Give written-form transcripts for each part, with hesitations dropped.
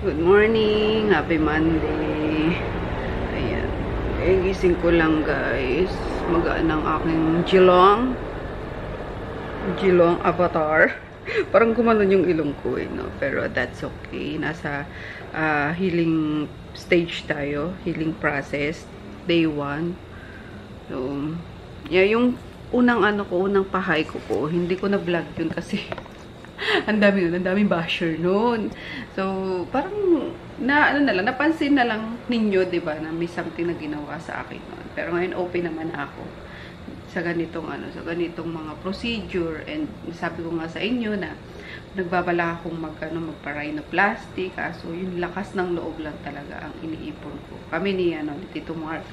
Good morning! Happy Monday! Ayan. Gising ko lang guys. Magaan ang aking Geelong avatar. Parang gumanon yung ilong ko no? Pero that's okay. Nasa healing stage tayo. Healing process. Day 1. So, yeah, yung unang unang pahay ko hindi ko na vlog yun kasi ang daming basher noon. So, parang napansin na lang ninyo, 'di ba, na may something na ginawa sa akin noon. Pero ngayon open naman ako sa ganitong mga procedure, and sabi ko nga sa inyo na nagbabala akong magpa-rhinoplasty, kaso yung lakas ng loob lang talaga ang iniipon ko. Kami ni Tito Mark.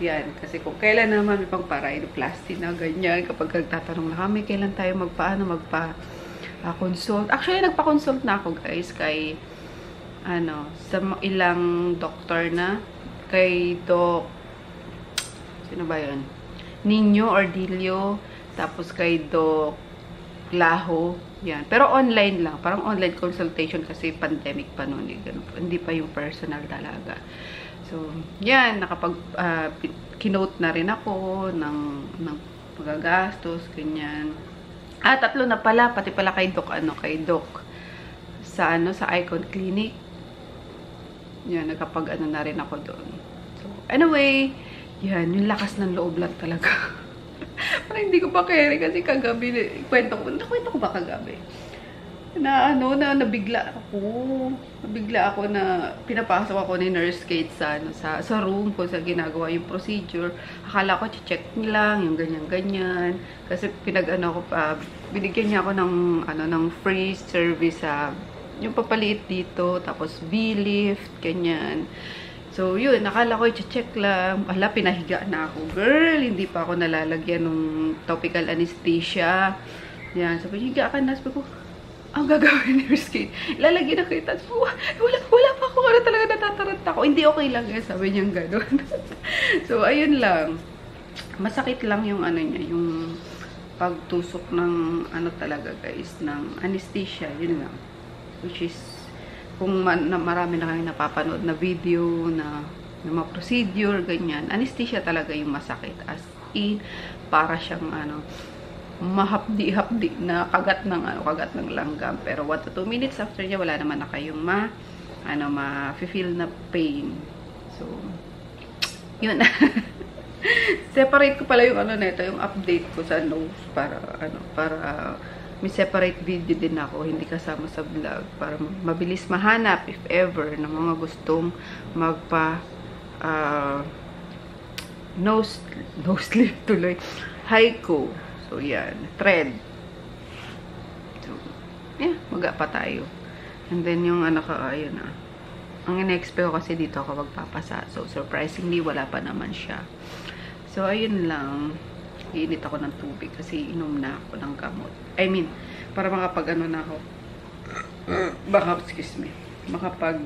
Yan, kasi kung kailan naman may pang-rhinoplasty na ganyan, kapag nagtatanong na kami kailan tayo consult. Actually, nagpa-consult na ako guys kay sa ilang doktor na, kay Doc sino ba yun? Nino Ordilio, tapos kay Doc Laho, yan. Pero online lang, parang online consultation kasi pandemic pa noon, hindi pa yung personal talaga. So, yan, kinote na rin ako ng magagastos, ganyan. 3 na pala, pati pala kay Doc, sa Icon Clinic. Yan, na rin ako doon. So, anyway, yan, yung lakas ng loob lang talaga. Parang hindi ko pa carry kasi kagabi, nakwento ko ba kagabi? Nabigla ako na pinapasok ako ni Nurse Kate sa room ko sa ginagawa yung procedure. Akala ko check nila yung ganyan-ganyan. Kasi binigyan niya ako ng free service yung papaliit dito, tapos V-lift, ganyan. So, yun, nakala ko check lang. Pinahiga na ako. Girl, hindi pa ako nalalagyan ng topical anesthesia. Yan, sabi, higa ka na. Sabi ko, ang gagawin ni Nurse Kate, lalagyan na kita. Wala pa ako, talaga natataranta ako. Hindi, okay lang yan, sabi niyang gano'n. So, ayun lang. Masakit lang yung niya, yung pagtusok ng talaga guys, ng anesthesia, yun lang. Which is, kung marami na kayo napapanood na video na mga procedure, ganyan, anesthesia talaga yung masakit. As in, para siyang mahapdi-hapdi na kagat ng langgam. Pero 1 to 2 minutes after niya, wala naman na kayong ma-feel na pain. So, yun. Separate ko pala yung yung update ko sa nose para may separate video din ako, hindi kasama sa vlog, para mabilis mahanap if ever ng mga gustong nose lift tuloy. Haiku. So, yan. Thread. So, yeah. Maga pa tayo. And then, yung ayun na. Ang in-expect ko kasi dito ako magpapasa. So, surprisingly, wala pa naman siya. So, ayun lang. Iinit ako ng tubig kasi inom na ako ng gamot. I mean, para makapag na ako. Makapag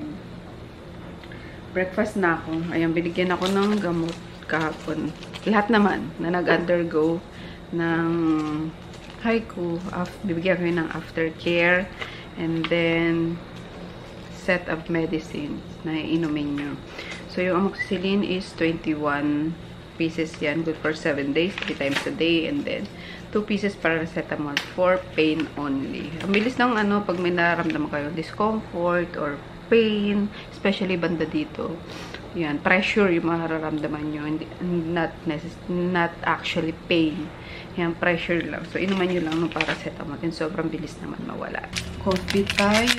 breakfast na ako. Ayan, binigyan ako ng gamot kahapon. Lahat naman na nag-undergo ng Haiku, bibigyan ko ng aftercare, and then set of medicines na inumin nyo. So, yung amoxicillin is 21 pieces yan, good for 7 days, 3 times a day, and then 2 pieces paracetamol for pain only. Ang bilis ng pag may nararamdaman kayo discomfort or pain, especially banda dito. Yan, pressure yung mararamdaman nyo, not actually pain. Yan, pressure lang. So, inuman nyo lang ng paracetamol, and sobrang bilis naman mawala. Coffee tayo.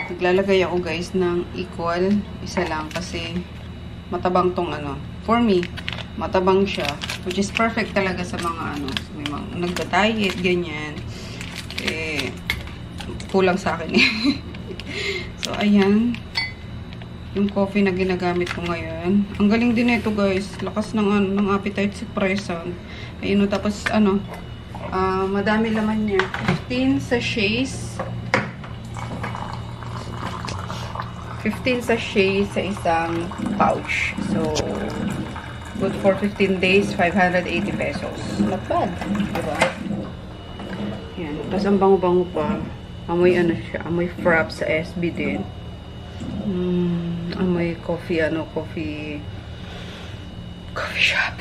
Naglalagay ako guys ng equal, isa lang kasi matabang tong for me, matabang siya, which is perfect talaga sa mga may mga nagda-diet, ganyan. Kulang sa akin eh. So, ayan. Yung coffee na ginagamit ko ngayon. Ang galing din ito guys. Lakas ng appetite suppressant. Ayun, tapos madami laman niya. 15 sachets. 15 sachets sa isang pouch. So, good for 15 days, 580 pesos. Not bad. Diba? Yan. Tapos ang bango-bango pa. Amoy ano siya, amoy frap sa SB din. Amoy coffee, coffee shop.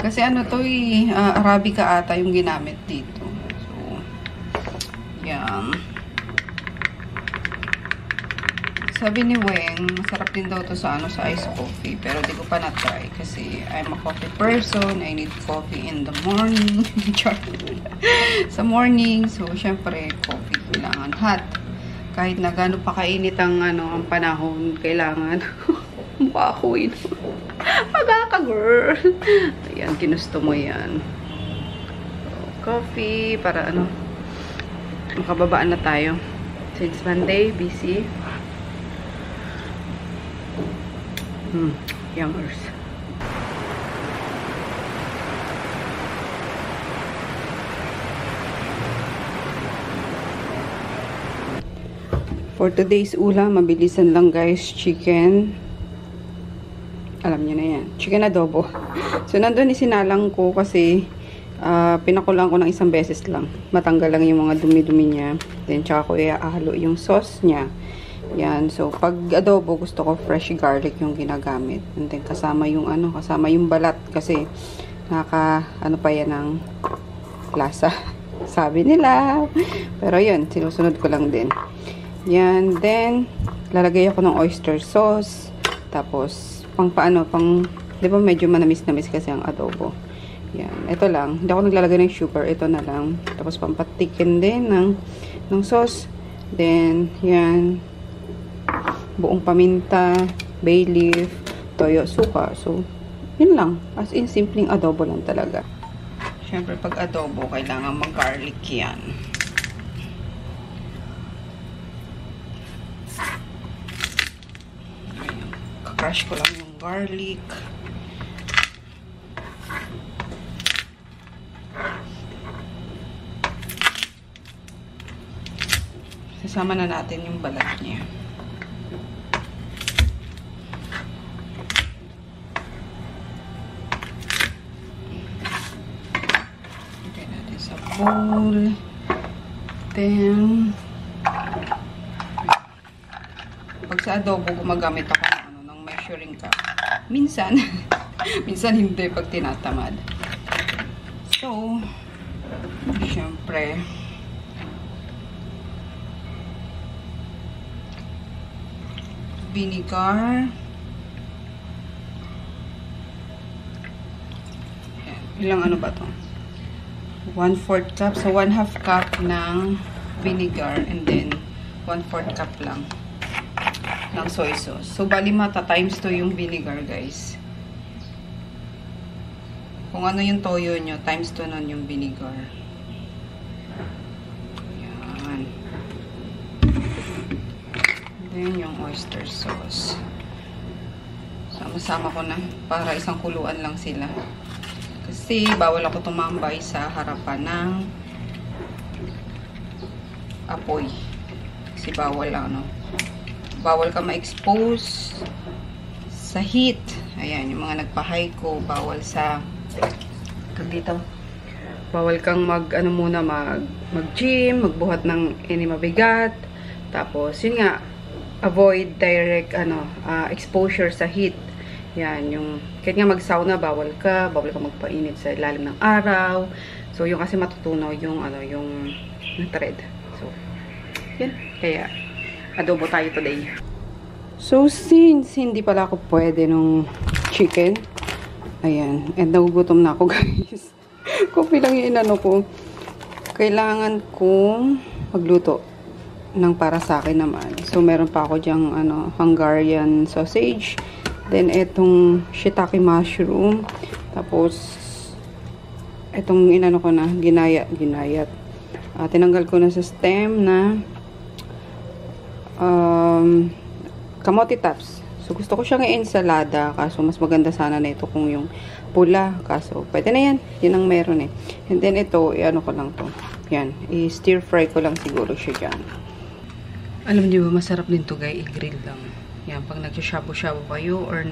Kasi ano to Arabica ata yung ginamit dito. So, yan. Sabi ni Weng, masarap din daw to sa sa iced coffee. Pero di ko pa na-try kasi I'm a coffee person. I need coffee in the morning. Sa morning. So, syempre, coffee kailangan hot. Kahit na gano'n pa kainit ang, ang panahon, kailangan. Mukha ako Magkaka-girl. Ayan, ginusto mo yan. So, coffee, para makababaan na tayo. Since Monday, busy. Youngers. For today's ulam, mabilisan lang guys, chicken. Alam niyo na yan. Chicken adobo. So, nandun isinalang ko kasi pinakulang ko ng isang beses lang. Matanggal lang yung mga dumi-dumi niya. Then, tsaka ko ihalo yung sauce niya. Yan. So, pag adobo, gusto ko fresh garlic yung ginagamit. And then, kasama yung kasama yung balat. Kasi, pa yan ng lasa. Sabi nila. Pero, yun. Sinusunod ko lang din. Yan. Then, lalagay ako ng oyster sauce. Tapos, di ba medyo manamis-namis kasi ang adobo. Yan. Ito lang. Hindi ako naglalagay ng sugar. Ito na lang. Tapos, pampatikin din ng sauce. Then, yan. Buong paminta, bay leaf, toyo, suka. So, yun lang. As in, simpleng adobo lang talaga. Siyempre, pag adobo, kailangan mag-garlic yan. Crush ko lang yung garlic. Sasama na natin yung balat niya. Lagay natin sa bowl. Then, pag sa adobo, gumagamit ako ng measuring cup. Minsan, minsan hindi pag tinatamad. So, syempre, vinegar. Ilang ba to? 1/4 cup. So, 1/2 cup ng vinegar and then 1/4 cup lang ng soy sauce. So, bali mata times 2 yung vinegar, guys. Kung ano yung toyo nyo, times 2 nun yung vinegar. Yan. Then, yung oyster sauce. Sama-sama ko na para isang kuluan lang sila. Kasi, bawal ako tumambay sa harapan ng apoy. Kasi bawal bawal ka ma-expose sa heat. Ayan, yung mga nagpa-hike bawal sa dito. Bawal kang mag-gym, magbuhat ng mabigat. Tapos, yun nga, avoid direct exposure sa heat. Yan, yung kahit nga mag-sauna, bawal ka magpainit sa ilalim ng araw. So, yung kasi matutunaw yung yung thread. So, yan. Kaya, adobo tayo today. So, since hindi pala ako pwede nung chicken, ayan, and nagugutom na ako, guys. Coffee lang yung ko. Kailangan kong magluto ng para sa akin naman. So, meron pa ako dyang Hungarian sausage. Then, etong shiitake mushroom. Tapos, etong ko na, ginayat. Tinanggal ko na sa stem na kamote tops. So, gusto ko siyang i-ensalada. Kaso, mas maganda sana na ito kung yung pula. Kaso, pwede na yan. Yun ang meron eh. And then, ito, ko lang to. Yan. I-stir fry ko lang siguro siya dyan. Alam niyo ba, masarap din to guys. I-grill lang. Yan, pag nag-shabu-shabu kayo or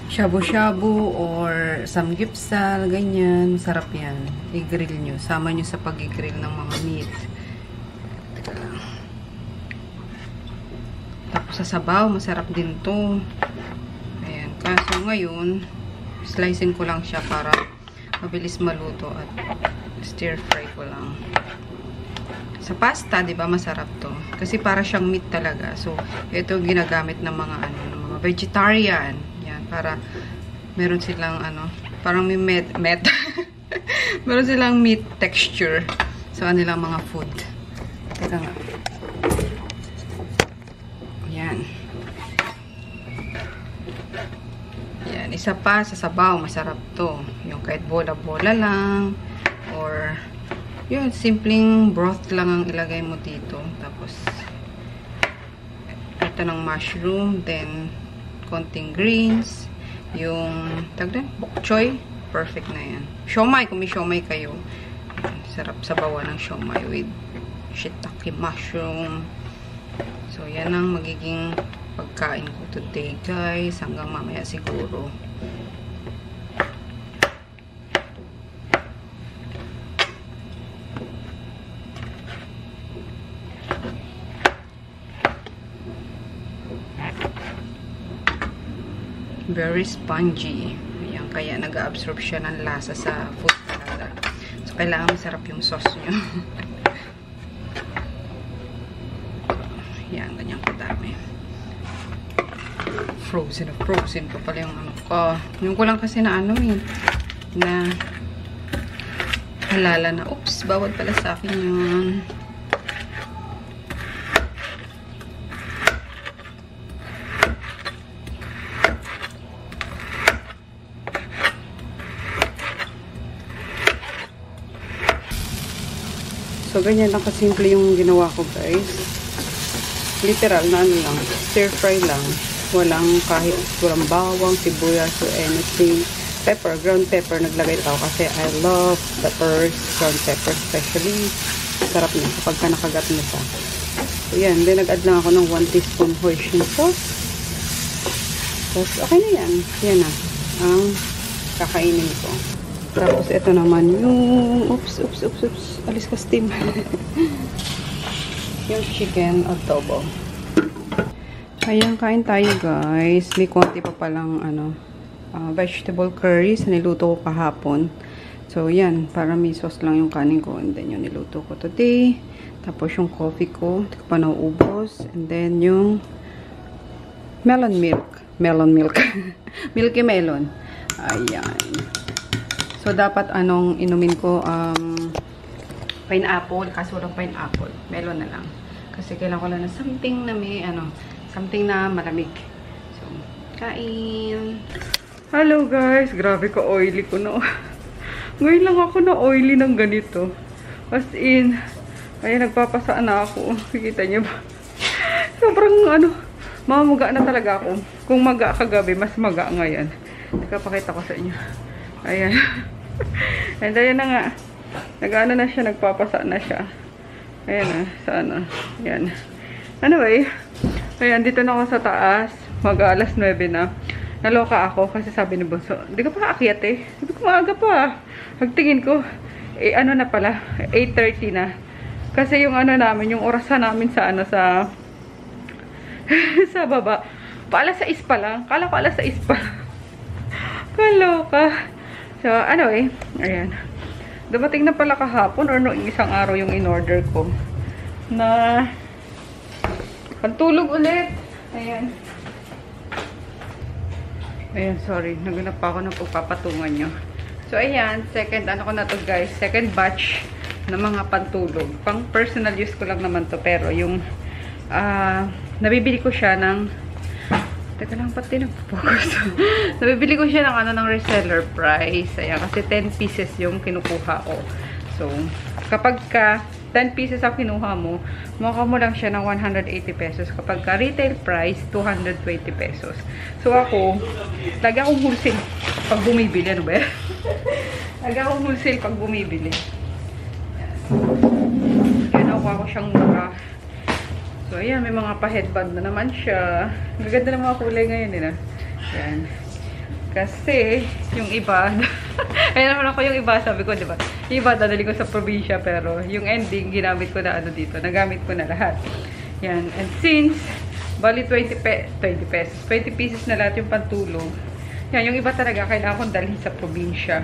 shabu-shabu or samgyeopsal, ganyan. Masarap yan. I-grill nyo. Sama nyo sa pag-grill ng mga meat. Teka lang. Tapos sa sabaw, masarap din to. Ayan. Kaso ngayon, slicing ko lang siya para mabilis maluto at stir fry ko lang. Sa pasta, 'di ba, masarap 'to. Kasi para siyang meat talaga. So, ito ginagamit ng mga ng mga vegetarian. Yan, para meron silang parang may meat. Meron silang meat texture sa kanilang mga food. Teka nga. Yan. Yan, isa pa sa sabaw, masarap 'to. Yung kahit bola-bola lang or yun, simpleng broth lang ang ilagay mo dito. Tapos, ito ng mushroom. Then, konting greens. Yung, bok choy. Perfect na yan. Siomai, kung may siomai kayo. Sarap sa bawa ng siomai with shiitake mushroom. So, yan ang magiging pagkain ko today, guys. Hanggang mamaya siguro. Very spongy. Ayan, kaya nag-absorb siya ng lasa sa food talaga. So, kailangan masarap yung sauce nyo. Ayan, ganyan kadami. Frozen pa pala yung ko. Yung ko lang kasi na na halala na. Oops, bawal pala sa akin yun. So, ganyan lang kasimple yung ginawa ko, guys. Literal na lang. Stir fry lang. Walang bawang, sibuyas, or anything. Pepper, ground pepper, naglagay tao kasi I love peppers, ground pepper especially. Sarap na kapag ka nakagat mo siya. So, yan. Then, nag-add lang ako ng 1 teaspoon hoisin sauce. Tapos, okay na yan. Yan na. Ang kakainin ko. Tapos, ito naman yung oops. Alis ka steam. Yung chicken adobo. Ayan, kain tayo, guys. May konti pa palang, vegetable curry sa niluto ko kahapon. So, yan. Para may sauce lang yung kanin ko. And then, yung niluto ko today. Tapos, yung coffee ko. Hindi ko pa nauubos. And then, yung melon milk. Milky melon. Ayan. So, dapat anong inumin ko, pineapple. Kaso walang pineapple. Melon na lang. Kasi kailangan ko lang na something na may, something na malamig. So, kain. Hello, guys. Grabe ka oily ko, no? Ngayon lang ako na oily ng ganito. As in, ay nagpapasaan na ako. Kikita niyo ba? Sobrang, mamaga na talaga ako. Kung maga kagabi, mas maga ngayon. Pakita ko sa inyo. Ayan. And ayan na nga. Nag-ano na siya, nagpapasa na siya. Ayan na, sana. Ayan. Anyway, ayan, dito na ako sa taas. Mag-alas 9 na. Naloka ako kasi sabi ni Bunso, hindi ka pa aakyat eh. Sabi ko, maaga pa. Pagtingin ko, na pala, 8:30 na. Kasi yung namin, yung orasan namin sa sa sa baba. Paalas 6 pa lang. Kala ko alas 6 pa lang. Kaloka. So, anyway, ayan. Dumating na pala kahapon or noong isang araw yung in-order ko. Na pantulog ulit. Ayan. Ayan, sorry. Naganap pa ako ng pagpapatungan nyo. So, ayan. Second, ko na to, guys. Second batch ng mga pantulog. Pang personal use ko lang naman to. Pero yung nabibili ko siya ng teka lang, pati nagpo-focus. Nabibili ko siya ng reseller price. Ayan, kasi 10 pieces yung kinukuha ko. So, kapag ka 10 pieces ang kinuha mo, mukha mo lang siya ng 180 pesos. Kapag ka retail price, 220 pesos. So, ako, lagi akong wholesale pag bumibili. Ano ba yan? Lagi akong wholesale pag bumibili. Kaya nakuha ko siyang mura. So, ayan, may mga pa-headband na naman siya. Gaganda ng mga kulay ngayon, Ayan. Kasi, yung iba, kaya naman ako yung iba, sabi ko, di ba? Yung iba, dadali ko sa probinsya, pero yung ending, ginamit ko na ano dito. Nagamit ko na lahat. Yan. And since, bali 20 pesos, 20 pieces na lahat yung pantulong. Yan, yung iba talaga, kailangan kong dalhin sa probinsya.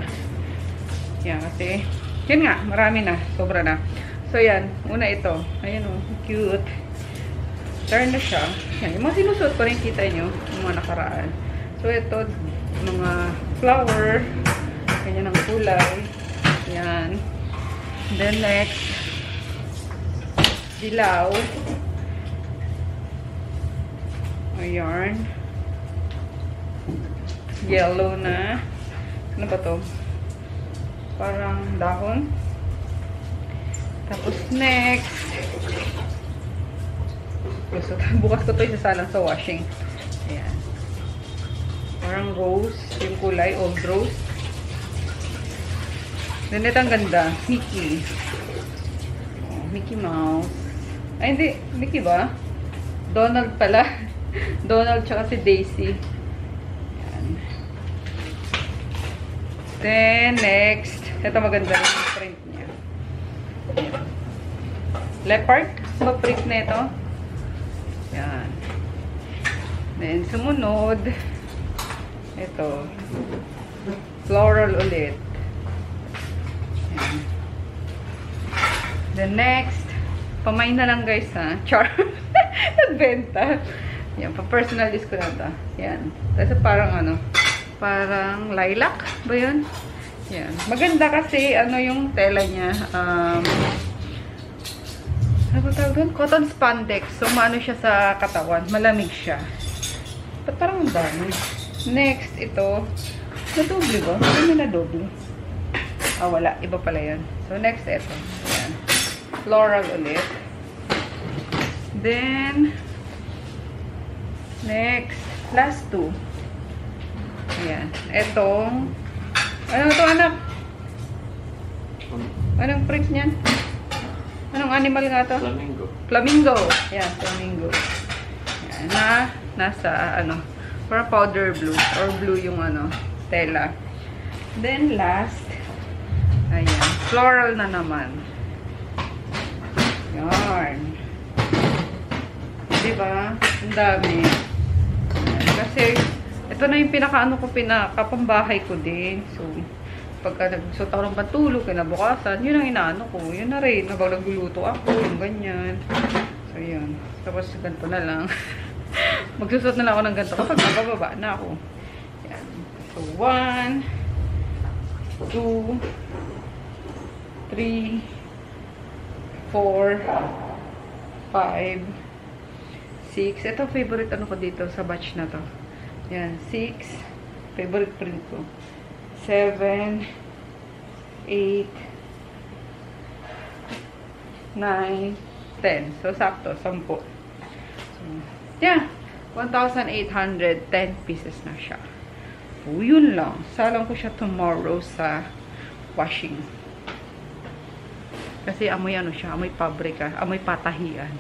Yan, kasi, yun nga, marami na, sobra na. So, yan, una ito. Ayan o, cute. Turn na siya. Yan, yung mga sinusuot ko rin, kita nyo, yung mga nakaraan. So, ito, mga flower. Ganyan ang kulay. Yan. Then, next, dilaw. Ayan. Yellow na. Ano ba to? Parang dahon. Tapos, next, bukas ko ito isasalang sa washing. Ayan. Parang rose. Yung kulay. Old rose. Then, ito ang ganda. Mickey. Oh, Mickey Mouse. Ay, hindi. Mickey ba? Donald pala. Donald tsaka si Daisy. Ayan. Then, next. Ito maganda rin yung print niya. Ayan. Leopard. Ano print na ito? Yan. Then, sumunod, ito, floral ulit. Yan. The next, pamain na lang guys ha. Char. Nagbenta. Yan, pa-personalize ko na ito. Yan. Kasi parang ano, parang lilac ba yun? Yan. Maganda kasi, ano yung tela niya, ano ba tawag doon? Cotton spandex. So, maano siya sa katawan. Malamig siya. Ba't parang ang dami? Next, ito. Na-doble ba? Ano na-doble? Ah, wala. Iba pala yan. So, next, ito. Ayan. Floral ulit. Then, next, last two. Ayan. Etong, ano ito, anak? Anong print niyan? Anong animal nga to? Flamingo. Flamingo. Yan, flamingo. Yan, nasa, ano, para powder blue. Or blue yung, ano, tela. Then, last, ayan, floral na naman. Yan. Diba? Ang dami. Yan. Kasi, ito na yung pinaka-ano ko, pinaka-pambahay ko din. So, pagka nagsuot ako ng pantulog, kinabukasan, yun ang inaano ko. Yun na rin. Habang nagluluto ako, yung ganyan. So, yun. Tapos, ganito na lang. Magsusot na lang ako ng ganito kapag nabababa na ako. Yan. So, 1, 2, 3, 4, 5, 6. Ito, favorite ano ko dito sa batch na to. Yan, 6. Favorite print ko. 7, 8, 9, 10. So, sakto, 10. So, yeah. 1,810 pieces na siya. So, yun lang. Salang ko siya tomorrow sa washing. Kasi amoy ano siya, amoy pabrika, amoy patahian.